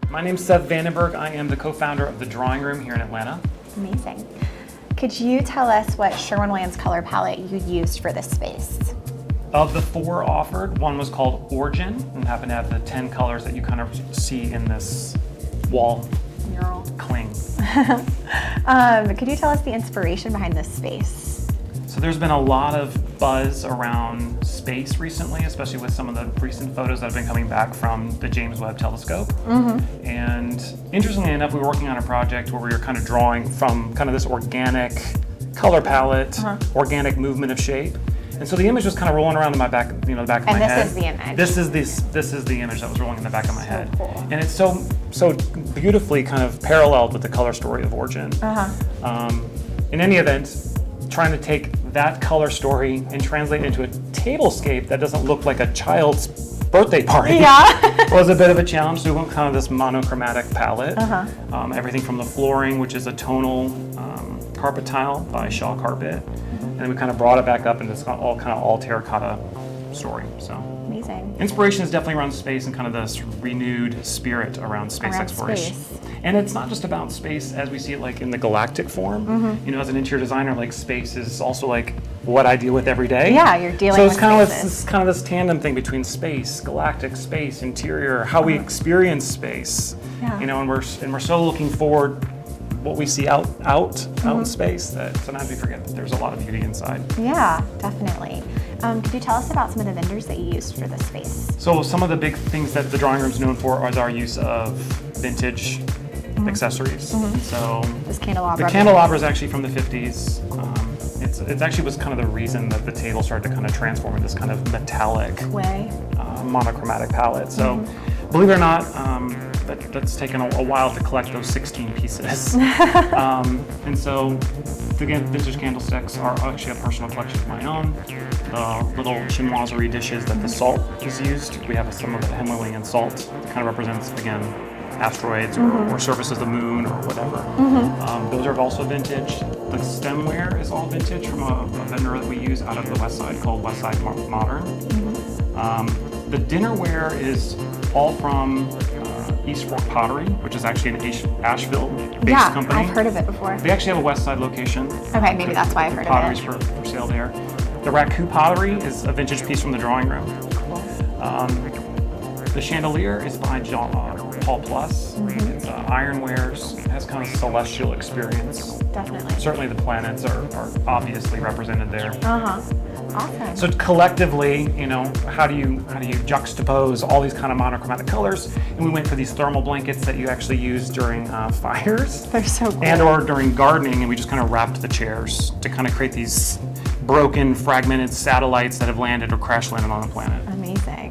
My name's Seth Bergh. I am the co-founder of The Drawing Room here in Atlanta. Amazing. Could you tell us what Sherwin-Williams color palette you used for this space? Of the 4 offered, one was called Origin and happened to have the 10 colors that you kind of see in this wall Mural. cling. Could you tell us the inspiration behind this space? So there's been a lot of buzz around space recently, especially with some of the recent photos that have been coming back from the James Webb Telescope. Mm-hmm. And interestingly enough, we were working on a project where we were kind of drawing from kind of this organic color palette, organic movement of shape. And so the image was kind of rolling around in my back, the back of my head. And this is the image. This is the image that was rolling in the back of my head. Cool. And it's so beautifully kind of paralleled with the color story of Origin. In any event, trying to take that color story and translate it into a tablescape that doesn't look like a child's birthday party was a bit of a challenge. So we went kind of this monochromatic palette. Everything from the flooring, which is a tonal carpet tile by Shaw Carpet. And then we kind of brought it back up into this all terracotta story. So amazing. Inspiration is definitely around space and kind of this renewed spirit around space exploration. And it's not just about space as we see it like in the galactic form. As an interior designer, like space is also like what I deal with every day. Yeah, you're dealing with spaces. It's kind of this tandem thing between space, galactic space, interior, how we experience space. And we're so looking forward what we see out in space that sometimes we forget that there's a lot of beauty inside. Yeah, definitely. Could you tell us about some of the vendors that you used for this space? So some of the big things that the drawing room is known for is our use of vintage accessories. So this candelabra. The candelabra is actually from the 50s. It actually was kind of the reason that the table started to kind of transform in this kind of metallic way, monochromatic palette. So believe it or not, that's taken a while to collect those 16 pieces. And so the vintage candlesticks are actually a personal collection of my own. The little chinoiserie dishes that the salt is used. We have some of the Himalayan salt that kind of represents, again, asteroids or surfaces of the moon or whatever. Those are also vintage. The stemware is all vintage from a vendor that we use out of the West Side called West Side Modern. The dinnerware is all from East Fork Pottery, which is actually an Asheville-based company. I've heard of it before. They actually have a West Side location. Okay, maybe that's why I've heard of it. Potteries for sale there. The Raku pottery is a vintage piece from the drawing room. The chandelier is by Paul Plus. It's ironwares. It has kind of celestial experience. Definitely. Certainly the planets are obviously represented there. Awesome. So collectively, how do you juxtapose all these kind of monochromatic colors? And we went for these thermal blankets that you actually use during fires. They're so cool. And or during gardening, and we just kind of wrapped the chairs to kind of create these broken, fragmented satellites that have landed or crash landed on the planet. Amazing.